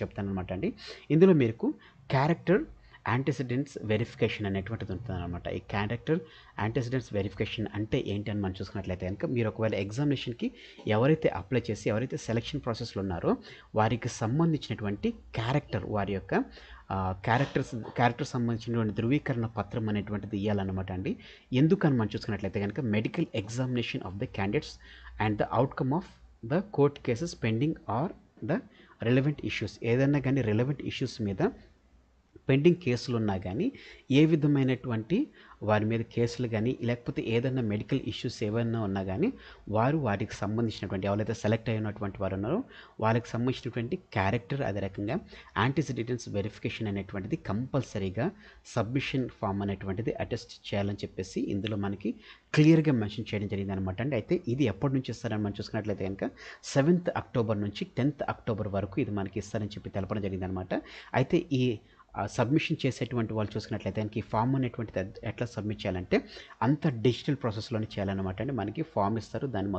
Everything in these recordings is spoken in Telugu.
చెప్తాననమాట అండి. ఇందులో మీకు క్యారెక్టర్ యాంటెసిడెంట్స్ వెరిఫికేషన్ అనేటువంటిది ఉంటుందన్నమాట. ఈ క్యారెక్టర్ యాంటెసిడెంట్స్ వెరిఫికేషన్ అంటే ఏంటి అని మనం చూసుకున్నట్లయితే కనుక, మీరు ఒకవేళ ఎగ్జామినేషన్‌కి ఎవరైతే అప్లై చేసి, ఎవరైతే సెలక్షన్ ప్రాసెస్‌లో ఉన్నారో వారికి సంబంధించినటువంటి క్యారెక్టర్, వారి యొక్క క్యారెక్టర్ సంబంధించినటువంటి ధృవీకరణ పత్రం అనేటువంటిది ఇయ్యాలన్నమాట అండి. ఎందుకని మనం చూసుకున్నట్లయితే కనుక, medical examination of the candidates and the outcome of the court cases pending are the relevant issues. ఏదన్నా కానీ రిలవెంట్ ఇష్యూస్ మీద పెండింగ్ కేసులు ఉన్నా కానీ, ఏ విధమైనటువంటి వారి మీద కేసులు కానీ, లేకపోతే ఏదన్నా మెడికల్ ఇష్యూస్ ఏవైనా ఉన్నా కానీ, వాటికి సంబంధించినటువంటి ఎవరైతే సెలెక్ట్ అయినటువంటి వారు ఉన్నారో వాళ్ళకి సంబంధించినటువంటి క్యారెక్టర్, అదే రకంగా యాంటిసిడెంట్స్ వెరిఫికేషన్ అనేటువంటిది కంపల్సరీగా సబ్మిషన్ ఫామ్ అనేటువంటిది అటెస్ట్ చేయాలని చెప్పేసి ఇందులో మనకి క్లియర్గా మెన్షన్ చేయడం జరిగింది అనమాట అండి. అయితే ఇది ఎప్పటి నుంచి ఇస్తారని మనం చూసుకున్నట్లయితే కనుక 7th అక్టోబర్ నుంచి 10th అక్టోబర్ వరకు ఇది మనకి ఇస్తారని చెప్పి తెలపడం జరిగింది అనమాట. అయితే ఈ సబ్మిషన్ చేసేటువంటి వాళ్ళు చూసుకున్నట్లయితే ఈ ఫామ్ అనేటువంటిది ఎట్లా సబ్మిట్ చేయాలంటే, అంత డిజిటల్ ప్రాసెస్లోనే చేయాలన్నమాట అండి. మనకి ఫామ్ ఇస్తారు, దాన్ని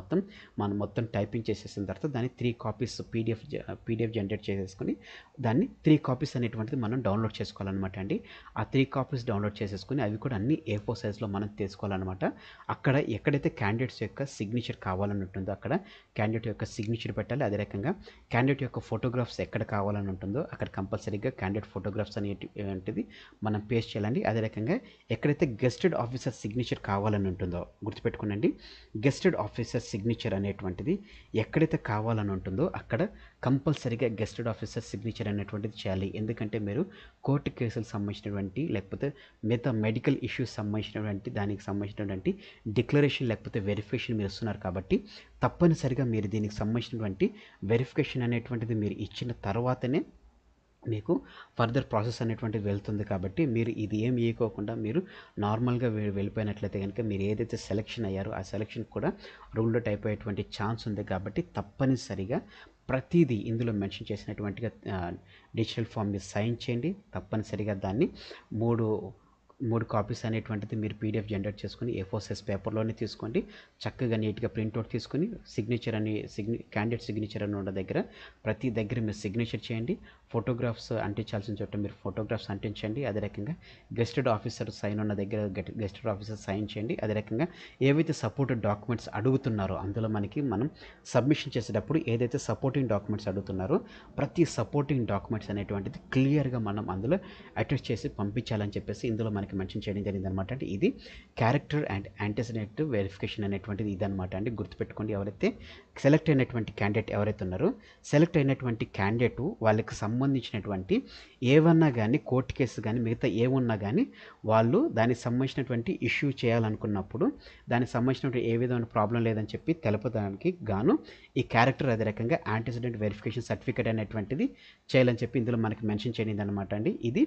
మనం మొత్తం టైపింగ్ చేసేసిన తర్వాత దాన్ని 3 కాపీస్ పీడిఎఫ్ జనరేట్ చేసేసుకుని దాన్ని 3 కాపీస్ అనేటువంటిది మనం డౌన్లోడ్ చేసుకోవాలన్నమాట అండి. ఆ 3 కాపీస్ డౌన్లోడ్ చేసేసుకుని అవి కూడా అన్ని A4 సైజ్లో మనం తీసుకోవాలన్నమాట. అక్కడ ఎక్కడైతే క్యాండిడేట్స్ యొక్క సిగ్నేచర్ కావాలని ఉంటుందో అక్కడ క్యాండిడేట్ యొక్క సిగ్నేచర్ పెట్టాలి. అదే రకంగా క్యాండిడేట్ యొక్క ఫోటోగ్రాఫ్స్ ఎక్కడ కావాలని ఉంటుందో అక్కడ కంపల్సరీగా క్యాండిడేట్ ఫోటోగ్రాఫ్స్ అనేటువంటిది మనం పేస్ట్ చేయాలండి. అదే రకంగా ఎక్కడైతే గెస్టెడ్ ఆఫీసర్ సిగ్నేచర్ కావాలని ఉంటుందో గుర్తుపెట్టుకోండి, గెస్టెడ్ ఆఫీసర్ సిగ్నేచర్ అనేటువంటిది ఎక్కడైతే కావాలని ఉంటుందో అక్కడ కంపల్సరీగా గెస్టెడ్ ఆఫీసర్ సిగ్నేచర్ అనేటువంటిది చేయాలి. ఎందుకంటే మీరు కోర్టు కేసులకు సంబంధించినటువంటి, లేకపోతే మిగతా మెడికల్ ఇష్యూస్ సంబంధించినటువంటి దానికి సంబంధించినటువంటి డిక్లరేషన్ లేకపోతే వెరిఫికేషన్ మీరు ఇస్తున్నారు కాబట్టి తప్పనిసరిగా మీరు దీనికి సంబంధించినటువంటి వెరిఫికేషన్ అనేటువంటిది మీరు ఇచ్చిన తర్వాతనే మీకు ఫర్దర్ ప్రాసెస్ అనేటువంటిది వెళ్తుంది. కాబట్టి మీరు ఇది ఏమి ఇవ్వకోకుండా మీరు నార్మల్గా వెళ్ళిపోయినట్లయితే కనుక మీరు ఏదైతే సెలెక్షన్ అయ్యారో ఆ సెలెక్షన్ కూడా రూల్ అవుట్ అయిపోయేటువంటి ఛాన్స్ ఉంది. కాబట్టి తప్పనిసరిగా ప్రతిదీ ఇందులో మెన్షన్ చేసినటువంటిగా డిజిటల్ ఫామ్ మీద సైన్ చేయండి. తప్పనిసరిగా దాన్ని మూడు కాపీస్ అనేటువంటిది మీరు పీడిఎఫ్ జనరేట్ చేసుకుని A4 సైజ్ పేపర్లోనే తీసుకోండి. చక్కగా నీట్గా ప్రింట్అవుట్ తీసుకుని క్యాండిడేట్ సిగ్నేచర్ అని ఉన్న దగ్గర ప్రతి దగ్గర మీరు సిగ్నేచర్ చేయండి. ఫోటోగ్రాఫ్స్ అంటించాల్సిన చోట మీరు ఫోటోగ్రాఫ్స్ అంటించండి. అదే రకంగా గెస్టెడ్ ఆఫీసర్ సైన్ ఉన్న దగ్గర గెస్టెడ్ ఆఫీసర్ సైన్ చేయండి. అదే రకంగా ఏవైతే సపోర్టెడ్ డాక్యుమెంట్స్ అడుగుతున్నారో అందులో మనం సబ్మిషన్ చేసేటప్పుడు ఏదైతే సపోర్టింగ్ డాక్యుమెంట్స్ అడుగుతున్నారో ప్రతి సపోర్టింగ్ డాక్యుమెంట్స్ అనేటువంటిది క్లియర్గా మనం అందులో అటాచ్ చేసి పంపించాలని చెప్పేసి ఇందులో మనకి మెన్షన్ చేయడం జరిగింది అనమాట. అంటే ఇది క్యారెక్టర్ అండ్ యాంటెసిడెంట్ వెరిఫికేషన్ అనేటువంటిది ఇదనమాట అండి. గుర్తుపెట్టుకోండి, ఎవరైతే సెలెక్ట్ అయినటువంటి క్యాండిడేట్ ఎవరైతే ఉన్నారో సెలెక్ట్ అయినటువంటి క్యాండిడేట్ వాళ్ళకి సంబంధించినటువంటి ఏవన్నా కానీ కోర్టు కేసు కానీ మిగతా ఏమున్నా కానీ వాళ్ళు దానికి సంబంధించినటువంటి ఇష్యూ చేయాలనుకున్నప్పుడు దానికి సంబంధించినటువంటి ఏ విధమైన ప్రాబ్లం లేదని చెప్పి తెలపడానికి గాను ఈ క్యారెక్టర్ అదే రకంగా యాంటెసిడెంట్ వెరిఫికేషన్ సర్టిఫికేట్ అనేటువంటిది చేయాలని చెప్పి ఇందులో మనకి మెన్షన్ చేయడం అనమాట అండి. ఇది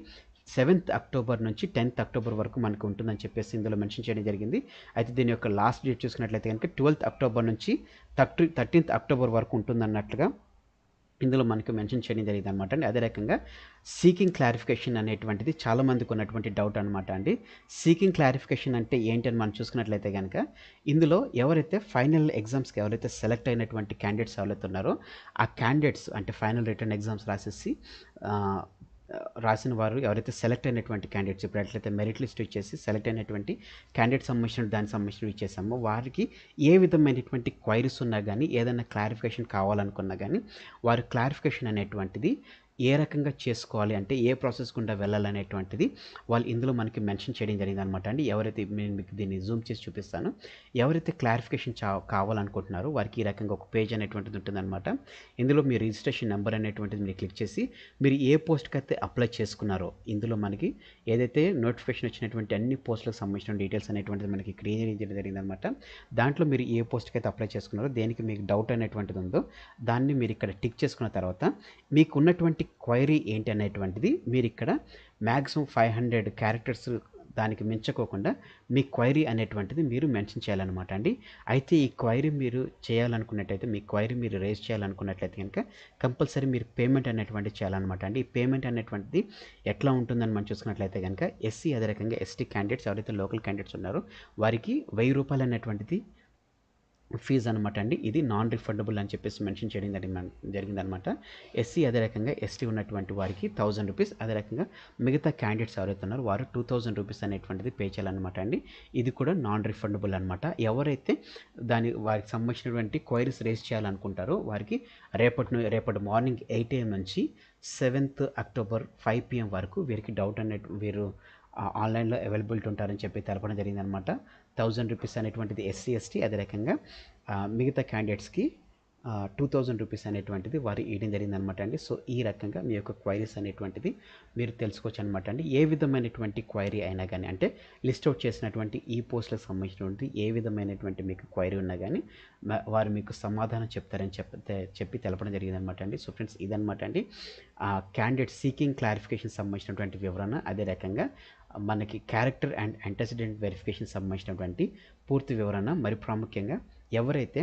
7th అక్టోబర్ నుంచి 10th అక్టోబర్ వరకు మనకు ఉంటుందని చెప్పేసి ఇందులో మెన్షన్ చేయడం జరిగింది. అయితే దీని యొక్క లాస్ట్ డేట్ చూసుకున్నట్లయితే కనుక 12th అక్టోబర్ నుంచి 13th అక్టోబర్ వరకు ఉంటుందన్నట్లుగా ఇందులో మనకి మెన్షన్ చేయడం జరిగింది అనమాట అండి. అదే రకంగా సీకింగ్ క్లారిఫికేషన్ అనేటువంటిది చాలామందికి ఉన్నటువంటి డౌట్ అనమాట అండి. సీకింగ్ క్లారిఫికేషన్ అంటే ఏంటి అని మనం చూసుకున్నట్లయితే కనుక ఇందులో ఎవరైతే ఫైనల్ ఎగ్జామ్స్కి ఎవరైతే సెలెక్ట్ అయినటువంటి క్యాండిడేట్స్ ఎవరైతే ఉన్నారో ఆ క్యాండిడేట్స్ అంటే ఫైనల్ రిటర్న్ ఎగ్జామ్స్ రాసిన వారు ఎవరైతే సెలెక్ట్ అయినటువంటి క్యాండిడేట్స్ ఇప్పుడు ఎట్లయితే మెరిట్ లిస్ట్ ఇచ్చేసి సెలెక్ట్ అయినటువంటి క్యాండిడేట్ సంబంధించిన దానికి సంబంధించినవి ఇచ్చేసామో వారికి ఏ విధమైనటువంటి క్వైరీస్ ఉన్నా కానీ ఏదైనా క్లారిఫికేషన్ కావాలనుకున్నా కానీ వారి క్లారిఫికేషన్ అనేటువంటిది ఏ రకంగా చేసుకోవాలి అంటే ఏ ప్రాసెస్ గుండా వెళ్ళాలనేటువంటిది వాళ్ళు ఇందులో మనకి మెన్షన్ చేయడం జరిగింది అనమాట అండి. ఎవరైతే నేను మీకు దీన్ని జూమ్ చేసి చూపిస్తాను. ఎవరైతే క్లారిఫికేషన్ కావాలనుకుంటున్నారో వారికి ఈ రకంగా ఒక పేజ్ అనేటువంటిది ఉంటుందన్నమాట. ఇందులో మీ రిజిస్ట్రేషన్ నెంబర్ అనేటువంటిది మీరు క్లిక్ చేసి మీరు ఏ పోస్ట్కి అయితే అప్లై చేసుకున్నారో ఇందులో మనకి ఏదైతే నోటిఫికేషన్ వచ్చినటువంటి అన్ని పోస్టులకు సంబంధించిన డీటెయిల్స్ అనేటువంటిది మనకి క్రియేట్ చేయడం జరిగిందనమాట. దాంట్లో మీరు ఏ పోస్ట్కి అయితే అప్లై చేసుకున్నారో దేనికి మీకు డౌట్ అనేటువంటిది ఉందో దాన్ని మీరు ఇక్కడ టిక్ చేసుకున్న తర్వాత మీకు ఉన్నటువంటి క్వైరీ ఏంటి అనేటువంటిది మీరు ఇక్కడ మ్యాక్సిమం 500 క్యారెక్టర్స్ దానికి మించకోకుండా మీ క్వైరీ అనేటువంటిది మీరు మెన్షన్ చేయాలన్నమాట అండి. అయితే ఈ క్వైరీ మీరు చేయాలనుకున్నట్లయితే మీ క్వైరీ మీరు రేజ్ చేయాలనుకున్నట్లయితే కనుక కంపల్సరీ మీరు పేమెంట్ అనేటువంటి చేయాలన్నమాట అండి. ఈ పేమెంట్ అనేటువంటిది ఎట్లా ఉంటుందని మనం చూసుకున్నట్లయితే కనుక ఎస్సీ అదే రకంగా ఎస్టీ క్యాండిడేట్స్ ఎవరైతే లోకల్ క్యాండిడేట్స్ ఉన్నారో వారికి 1000 రూపాయలు అనేటువంటిది ఫీజ్ అనమాట అండి. ఇది నాన్ రిఫండబుల్ అని చెప్పేసి మెన్షన్ చేయడం జరిగిందనమాట. ఎస్సీ అదే రకంగా ఎస్టీ ఉన్నటువంటి వారికి ₹1000, అదే రకంగా మిగతా క్యాండిడేట్స్ ఎవరైతే ఉన్నారో వారు ₹2000 అనేటువంటిది పే చేయాలన్నమాట అండి. ఇది కూడా నాన్ రిఫండబుల్ అనమాట. ఎవరైతే వారికి సంబంధించినటువంటి క్వైరీస్ రేస్ చేయాలనుకుంటారో వారికి రేపటి మార్నింగ్ 8 AM నుంచి 7th అక్టోబర్ 5 PM వరకు వీరికి వీరు ఆన్లైన్లో అవైలబిలిటీ ఉంటారని చెప్పి తెలపడం జరిగిందనమాట. ₹1000 అనేటువంటిది ఎస్సీ ఎస్టీ, అదే రకంగా మిగతా క్యాండిడేట్స్కి ₹2000 అనేటువంటిది వారు ఇవ్వడం జరిగిందనమాట అండి. సో ఈ రకంగా మీ యొక్క క్వైరీస్ అనేటువంటిది మీరు తెలుసుకోవచ్చు అనమాట అండి. ఏ విధమైనటువంటి క్వైరీ అయినా కానీ, అంటే లిస్ట్ అవుట్ చేసినటువంటి ఈ పోస్టులకు సంబంధించినటువంటి ఏ విధమైనటువంటి మీకు క్వైరీ ఉన్నా కానీ వారు మీకు సమాధానం చెప్తారని చెప్పి తెలపడం జరిగిందనమాట అండి. సో ఫ్రెండ్స్, ఇదనమాట అండి క్యాండిడేట్ సీకింగ్ క్లారిఫికేషన్ సంబంధించినటువంటి వివరణ. అదే రకంగా మనకి క్యారెక్టర్ అండ్ యాంటెసిడెంట్ వెరిఫికేషన్ సంబంధించినటువంటి పూర్తి వివరణ. మరి ప్రాముఖ్యంగా ఎవరైతే